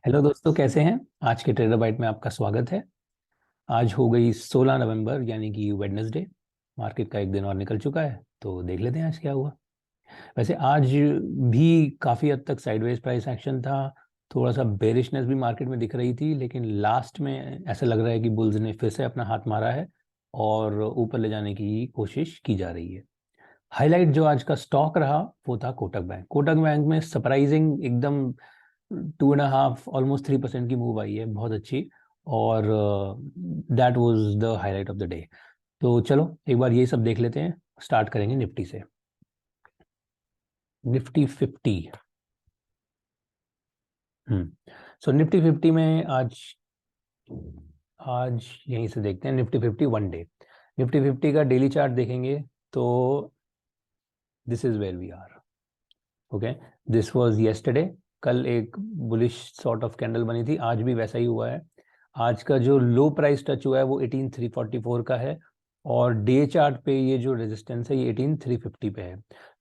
Hello दोस्तों, कैसे हैं। आज के ट्रेडर बाइट में आपका स्वागत है। आज हो गई 16 नवंबर यानी कि वेडनेसडे। मार्केट का एक दिन और निकल चुका है, तो देख लेते हैं आज क्या हुआ। वैसे आज भी काफ़ी हद तक साइडवेज प्राइस एक्शन था। थोड़ा सा बेरिशनेस भी मार्केट में दिख रही थी, लेकिन लास्ट में ऐसा लग रहा है कि बुल्स ने फिर से अपना हाथ मारा है और ऊपर ले जाने की कोशिश की जा रही है। हाईलाइट जो आज का स्टॉक रहा वो था कोटक बैंक। कोटक बैंक में सरप्राइजिंग एकदम 2.5 ऑलमोस्ट 3% की मूव आई है, बहुत अच्छी। और that was the highlight of the day. तो चलो एक बार ये सब देख लेते हैं। स्टार्ट करेंगे निफ्टी से। निफ्टी 50। सो निफ्टी 50 में आज आज यहीं से देखते हैं। Nifty 50 one day. निफ्टी 50 का डेली चार्ट देखेंगे तो this is where we are. Okay, this was yesterday. कल एक बुलिश सॉर्ट ऑफ कैंडल बनी थी, आज भी वैसा ही हुआ है। आज का जो लो प्राइस टच हुआ है वो 18344 का है, और डे चार्ट पे ये जो रेजिस्टेंस है ये 18350 पे है।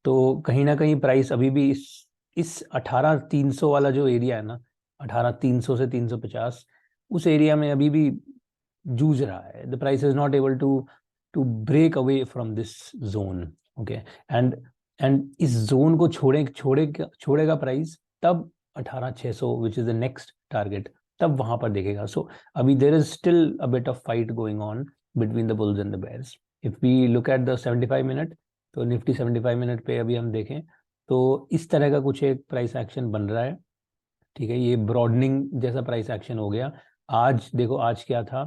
तो कहीं ना कहीं प्राइस अभी भी इस 18300 वाला जो एरिया है ना, 18300 से 350, उस एरिया में अभी भी जूझ रहा है। The price is not able to break away from this zone. Okay, and and इस जोन को छोड़ेगा प्राइस तब 18600 which is the next target, तब वहां पर देखेगा। सो अभी there is still a bit of fight going on between the bulls and the bears. If we look at the 75 minute, तो निफ्टी 75 मिनट पे अभी हम देखें तो इस तरह का कुछ एक प्राइस एक्शन बन रहा है। ठीक है, ये ब्रॉडनिंग जैसा प्राइस एक्शन हो गया। आज देखो, आज क्या था,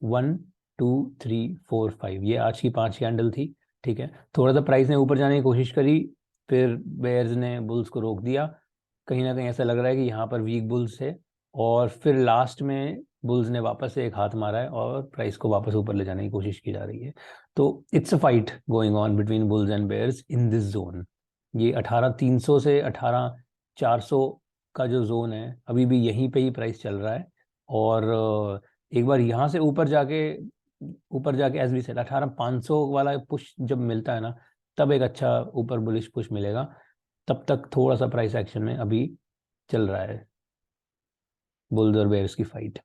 1 2 3 4 5, ये आज की 5 कैंडल थी। ठीक है, थोड़ा सा प्राइस ने ऊपर जाने की कोशिश करी, फिर बेयर्स ने बुल्स को रोक दिया। कहीं ना कहीं ऐसा लग रहा है कि यहाँ पर वीक बुल्स है, और फिर लास्ट में बुल्स ने वापस से एक हाथ मारा है और प्राइस को वापस ऊपर ले जाने की कोशिश की जा रही है। तो it's a fight going on between bulls and bears in this zone. ये 18300 से 18400 का जो जोन है, अभी भी यहीं पे ही प्राइस चल रहा है। और एक बार यहाँ से ऊपर जाके एज वी सेड 18500 वाला पुश जब मिलता है ना, तब एक अच्छा ऊपर बुलिश पुश मिलेगा। तब तक थोड़ा सा प्राइस एक्शन में अभी चल रहा है बुल्स और बेयर्स की फाइट।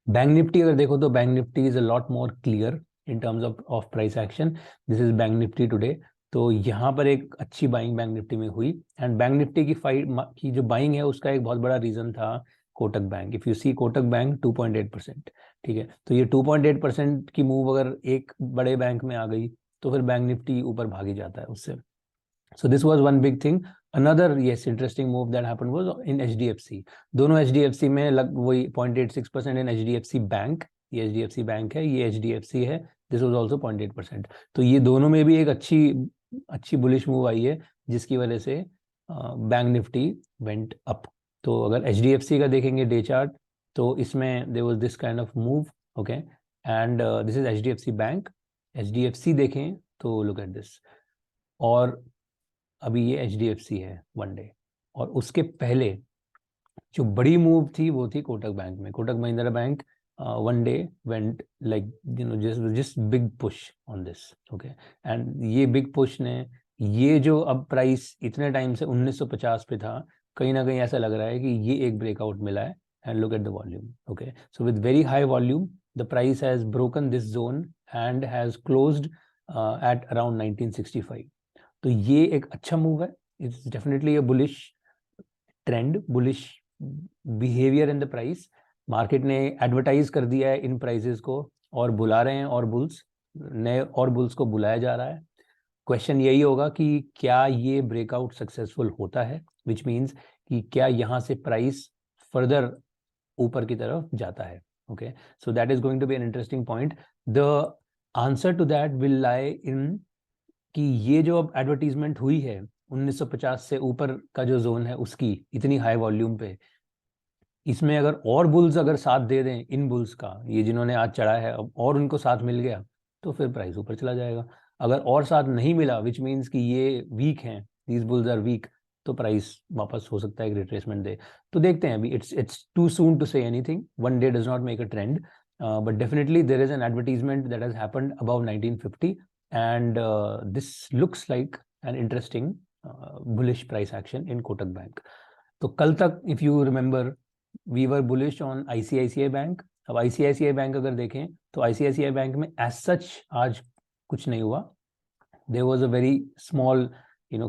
बैंक निफ्टी अगर देखो तो bank Nifty is a lot more clear in terms of price action. This is bank Nifty today. तो यहाँ पर एक अच्छी बाइंग बैंक निफ्टी में हुई, एंड बैंक निफ्टी की फाइट की जो बाइंग है उसका एक बहुत बड़ा रीजन था Kotak bank. If you see Kotak bank 2.8%। ठीक है, तो ये 2.8% की मूव अगर एक बड़े बैंक में आ गई तो फिर बैंक निफ्टी ऊपर भागी जाता है उससे। So this was one big thing. Another yes interesting move that happened was in HDFC. दोनों HDFC में वही 0.86% in HDFC बैंक। ये HDFC बैंक है, ये HDFC है। This was also 0.8%। तो ये दोनों में भी एक अच्छी अच्छी बुलिश मूव आई है, जिसकी वजह से बैंक निफ्टी वेंट अप। तो अगर HDFC का देखेंगे डे चार्ट, तो इसमें there was this kind of move. Okay, and this is HDFC bank. HDFC देखें तो लुक एट दिस। और अभी ये HDFC है वन डे, और उसके पहले जो बड़ी मूव थी वो थी कोटक बैंक में। Kotak Mahindra bank one day went like just big push on this. Okay, and ये बिग पुश ने, ये जो अब प्राइस इतने टाइम से 1950 पे था, कहीं ना कहीं ऐसा लग रहा है कि ये एक ब्रेकआउट मिला है। And look at the volume. Okay, so with very high volume the price has broken this zone and has closed at around 1965। तो ये एक अच्छा मूव है। It's definitely a bullish trend, bullish behaviour in the price. Market ने advertise कर दिया है इन prices को, और बुला रहे हैं, और बुल्स नए और बुल्स को बुलाया जा रहा है। क्वेश्चन यही होगा कि क्या ये ब्रेकआउट सक्सेसफुल होता है, विच मीन्स कि क्या यहाँ से प्राइस फर्दर ऊपर की तरफ जाता है। Okay, so that is going to be an interesting point. The answer to that will lie in कि ये जो अब एडवर्टीजमेंट हुई है 1950 से ऊपर का जो जोन है उसकी इतनी हाई वॉल्यूम पे, इसमें अगर और बुल्स अगर साथ दे दें, इन बुल्स का, ये जिन्होंने आज चढ़ा है, अब और उनको साथ मिल गया तो फिर प्राइस ऊपर चला जाएगा। अगर और साथ नहीं मिला, विच मीन्स कि ये वीक हैं, दीज बुल्स आर वीक, तो प्राइस वापस हो सकता है एक रिट्रेसमेंट दे। तो देखते हैं अभी। It's too soon to say anything. One day does not make a trend, but definitely there is an advertisement that has happened about 1950, and this looks like an interesting bullish price action in Kotak Bank. तो कल तक if you remember we were bullish on ICICI bank. अब ICICI bank अगर देखें तो ICICI bank में as such आज कुछ नहीं हुआ। there was a very small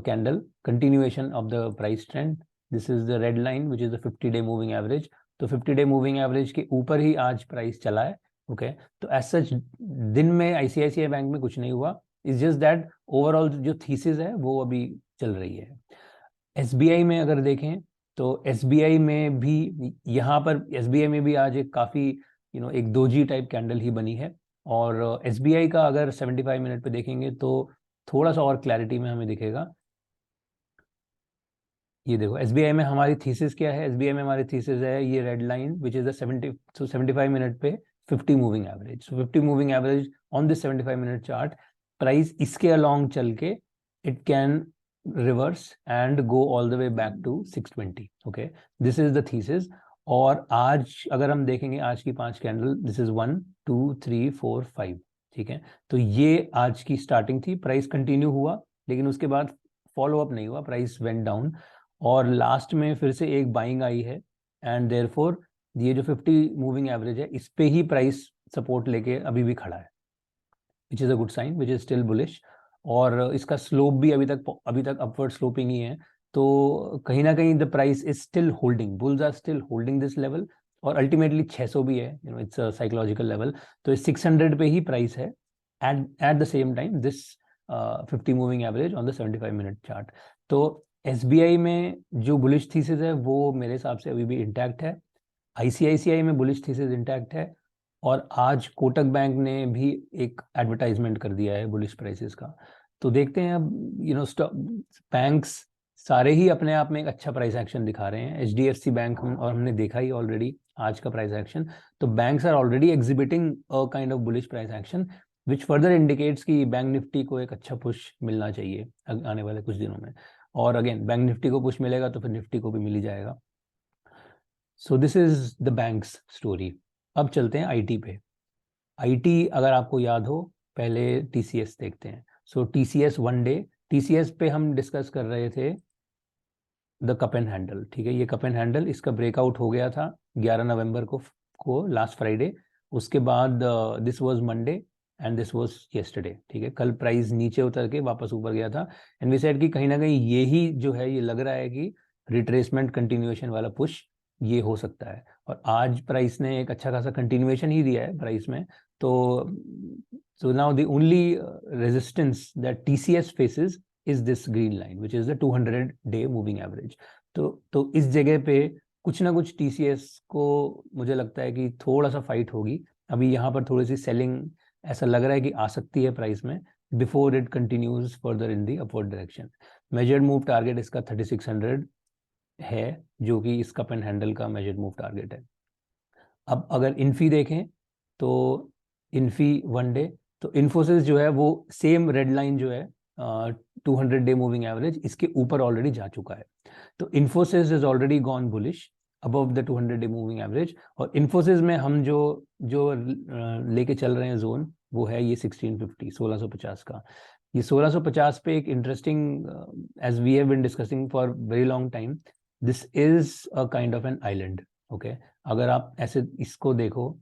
candle continuation of the price trend. This is the red line which is the 50-day moving average. तो 50-day moving average के ऊपर ही आज प्राइस चला है। ओके तो एज सच दिन में आईसीआईसीआई बैंक में कुछ नहीं हुआ। इट्स जस्ट दैट ओवरऑल जो थीसिस है वो अभी चल रही है। एसबीआई में अगर देखें तो एसबीआई में भी यहाँ पर एसबीआई में भी आज एक काफ़ी एक दोजी टाइप कैंडल ही बनी है। और एसबीआई का अगर 75 मिनट पे देखेंगे तो थोड़ा सा और क्लैरिटी में हमें दिखेगा। ये देखो एसबीआई में हमारी थीसिस क्या है। एसबीआई में हमारी थीसिस है ये red line which is the 75 minute पे 50 moving average. So 50 moving average on this 75 minute chart, price इसके अलोंग चल के it can reverse and go all the way back to 620। Okay this is the thesis. और आज अगर हम देखेंगे आज की 5 कैंडल, दिस इज 1 2 3 4 5, ठीक है। तो ये आज की स्टार्टिंग थी, प्राइस कंटिन्यू हुआ लेकिन उसके बाद फॉलो अप नहीं हुआ, प्राइस वेंट डाउन और लास्ट में फिर से एक बाइंग आई है एंड देयरफॉर ये जो 50 मूविंग एवरेज है इस पे ही प्राइस सपोर्ट लेके अभी भी खड़ा है, which is a good sign, which is still bullish. और इसका स्लोप भी अभी तक अपवर्ड स्लोपिंग ही है। तो कहीं ना कहीं the price is still holding, bulls are still holding this level और अल्टीमेटली 600 भी है, इट्स अ साइकोलॉजिकल लेवल। तो 600 पे ही प्राइस है at the same time this 50 moving average on the 75 minute chart. तो एसबीआई में जो बुलिश थीसिस है वो मेरे हिसाब से अभी भी इंटैक्ट है। आईसीआईसीआई में बुलिश थीसिस इंटैक्ट है और आज कोटक बैंक ने भी एक एडवर्टाइजमेंट कर दिया है बुलिश प्राइसेस का। तो देखते हैं अब बैंक्स सारे ही अपने आप में एक अच्छा प्राइस एक्शन दिखा रहे हैं। एचडीएफसी बैंक और हमने देखा ही ऑलरेडी आज का प्राइस एक्शन। तो banks are already exhibiting a kind of bullish price action which further indicates कि बैंक निफ्टी को एक अच्छा पुश मिलना चाहिए आने वाले कुछ दिनों में। और अगेन बैंक निफ्टी को पुश मिलेगा तो फिर निफ्टी को भी मिल ही जाएगा। सो this is the banks story. अब चलते हैं आईटी पे। आईटी अगर आपको याद हो पहले टीसीएस देखते हैं। सो टीसीएस वन डे, टीसीएस पे हम डिस्कस कर रहे थे द कप एंड हैंडल, ठीक है। ये कप एंड हैंडल इसका ब्रेकआउट हो गया था 11 नवंबर को लास्ट फ्राइडे। उसके बाद this was Monday and this was yesterday, ठीक है। कल प्राइस नीचे उतर के वापस ऊपर गया था एंड वी सेड कि कहीं ना कहीं ये ही जो है ये लग रहा है कि रिट्रेसमेंट कंटिन्यूएशन वाला पुश ये हो सकता है। और आज प्राइस ने एक अच्छा खासा कंटिन्यूएशन ही दिया है प्राइस में। तो so now the only resistance that TCS faces is this green line which is the 200-day moving average। तो इस जगह पे कुछ ना कुछ TCS को मुझे लगता है कि थोड़ा सा फाइट होगी। अभी यहाँ पर थोड़ी सी सेलिंग ऐसा लग रहा है कि आ सकती है प्राइस में before it continues further in the upward direction. Measured move target इसका 3600 है जो कि इस कप एंड हैंडल का मेजर्ड मूव टारगेट है। अब अगर इन्फी देखें तो इन्फी वन डे, तो इन्फोसिस जो है वो सेम रेड लाइन जो है 200-डे मूविंग एवरेज इसके ऊपर ऑलरेडी जा चुका है। तो Infosys is already gone bullish above the 200-डे मूविंग एवरेज। और इन्फोसिस में हम जो जो लेके चल रहे हैं जोन वो है ये 1650 का। ये 1650 पे एक interesting, as we have been discussing for very long time, this is a kind of an island. Okay अगर आप ऐसे इसको देखो,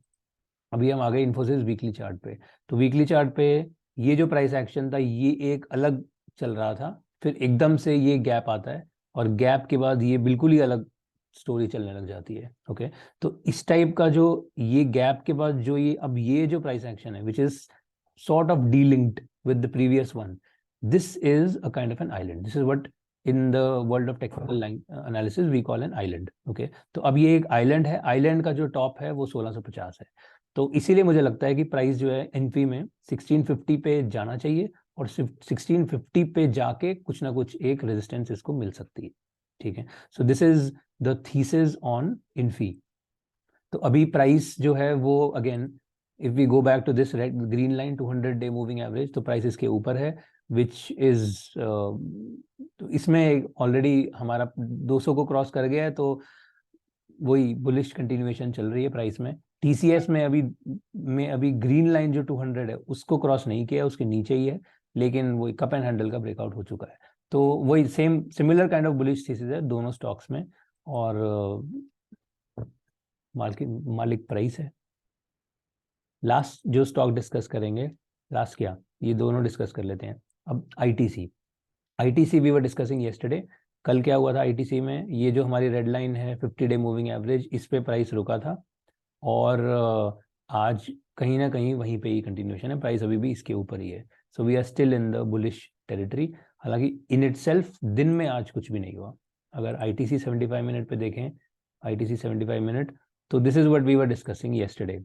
अभी हम आ गए इन्फोसिस वीकली चार्ट पे। तो वीकली चार्ट पे ये जो प्राइस एक्शन था ये एक अलग चल रहा था, फिर एकदम से ये गैप आता है और गैप के बाद ये बिल्कुल ही अलग स्टोरी चलने लग जाती है। ओके तो इस टाइप का जो ये गैप के बाद जो ये अब ये जो प्राइस एक्शन है which is sort of delinked with the previous one, this is a kind of an island. This is what in the world of technical analysis we call an island. Okay तो अब ये एक island है, island का जो top है वो 1650 है। तो इसीलिए मुझे लगता है कि प्राइस जो है एनफी में 1650 पे जाना चाहिए और 1650 पे जाके कुछ ना कुछ एक रेजिस्टेंस इसको मिल सकती है, ठीक है। So this is the thesis on Infy. तो अभी प्राइस जो है वो again if we go back to this red green line 200-डे मूविंग एवरेज, तो प्राइस इसके ऊपर है विच इज तो इसमें ऑलरेडी हमारा 200 को क्रॉस कर गया है। तो वही बुलिश कंटिन्यूएशन चल रही है प्राइस में। टीसीएस में अभी ग्रीन लाइन जो 200 है उसको क्रॉस नहीं किया, उसके नीचे ही है, लेकिन वही कप एंड हैंडल का ब्रेकआउट हो चुका है। तो वही similar kind of bullish thesis है दोनों स्टॉक्स में। और मालिक प्राइस है। लास्ट जो स्टॉक डिस्कस करेंगे, लास्ट क्या, ये दोनों डिस्कस कर लेते हैं। अब ITC we were discussing yesterday. कल क्या हुआ था आईटीसी में, ये जो हमारी रेड लाइन है 50 डे मूविंग एवरेज, इस पे प्राइस रुका था और आज कहीं ना कहीं वहीं पे ही कंटिन्यूशन है, प्राइस अभी भी इसके ऊपर ही है। So we are still in the bullish territory. हालांकि इन इटसेल्फ दिन में आज कुछ भी नहीं हुआ। अगर आईटीसी 75 मिनट पे देखें, आईटीसी 75 मिनट, तो this is what we were discussing yesterday.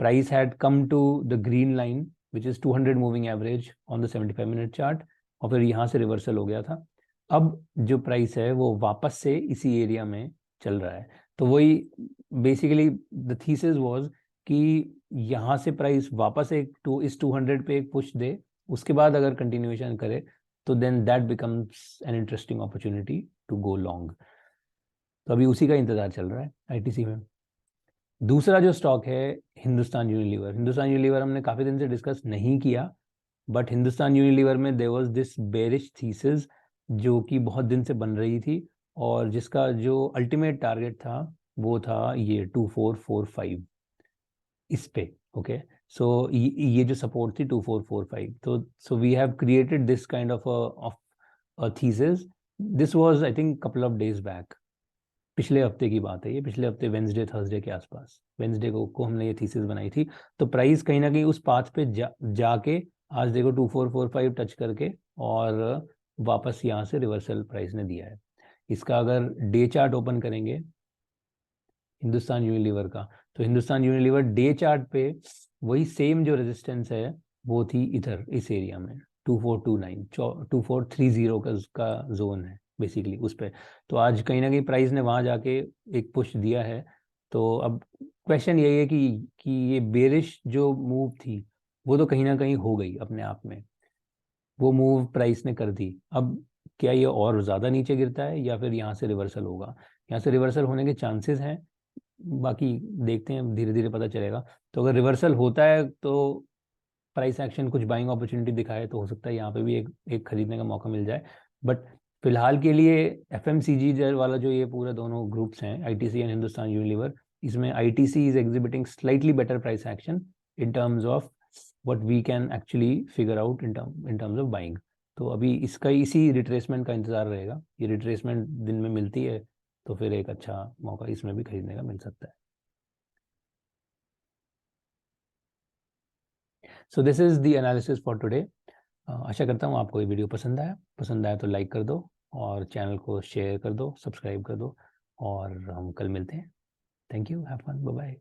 Price had come to the green line which is 200 moving average on the 75 minute chart, और फिर यहाँ से रिवर्सल हो गया था। अब जो प्राइस है वो वापस से इसी एरिया में चल रहा है। तो वही बेसिकली द थीसिस वाज कि यहाँ से प्राइस वापस एक इस 200 पे एक पुश दे, उसके बाद अगर कंटिन्यूएशन करे तो then that becomes an interesting opportunity to go long. तो अभी उसी का इंतजार चल रहा है आईटीसी में। दूसरा जो स्टॉक है हिंदुस्तान यूनिलीवर। हिंदुस्तान यूनिलीवर हमने काफी दिन से डिस्कस नहीं किया, बट हिंदुस्तान यूनिलीवर में there was this bearish thesis जो कि बहुत दिन से बन रही थी, और जिसका जो अल्टीमेट टारगेट था वो था ये 2445 इस पे। ओके, सो ये जो सपोर्ट थी 2445, तो so we have created this kind of thesis. This was I think couple of days back, पिछले हफ्ते की बात है ये, पिछले हफ्ते वेंसडे थर्सडे के आसपास, वेंसडे को हमने ये थीसिस बनाई थी। तो प्राइस कहीं ना कहीं उस पाथ पे जाके आज देखो 2445 टच करके और वापस यहाँ से रिवर्सल प्राइस ने दिया है। इसका अगर डे चार्ट ओपन करेंगे हिंदुस्तान यूनिलीवर का, तो हिंदुस्तान यूनिलीवर डे चार्ट पे वही सेम जो रेजिस्टेंस है वो थी इधर इस एरिया में 2429 2430 का जोन है बेसिकली उस पे। तो आज कहीं ना कहीं प्राइस ने वहां जाके एक पुश दिया है। तो अब क्वेश्चन यही है कि ये बेरिश जो मूव थी वो तो कहीं ना कहीं हो गई अपने आप में, वो मूव प्राइस ने कर दी। अब क्या ये और ज़्यादा नीचे गिरता है या फिर यहाँ से रिवर्सल होगा? यहाँ से रिवर्सल होने के चांसेस हैं, बाकी देखते हैं, धीरे धीरे पता चलेगा। तो अगर रिवर्सल होता है तो प्राइस एक्शन कुछ बाइंग अपॉर्चुनिटी दिखाए तो हो सकता है यहाँ पे भी एक खरीदने का मौका मिल जाए। बट फिलहाल के लिए एफएमसीजी वाला जो ये पूरे दोनों ग्रुप्स हैं आईटीसी एंड हिंदुस्तान यूनिलीवर, इसमें ITC is exhibiting slightly better price action in terms of what we can actually figure out in terms of buying. तो अभी इसका इसी रिट्रेसमेंट का इंतजार रहेगा। ये रिट्रेसमेंट दिन में मिलती है तो फिर एक अच्छा मौका इसमें भी खरीदने का मिल सकता है। So this is the analysis for today. आशा करता हूँ आपको ये वीडियो पसंद आया तो लाइक कर दो और चैनल को शेयर कर दो, सब्सक्राइब कर दो, और हम कल मिलते हैं। Thank you, have fun, bye bye.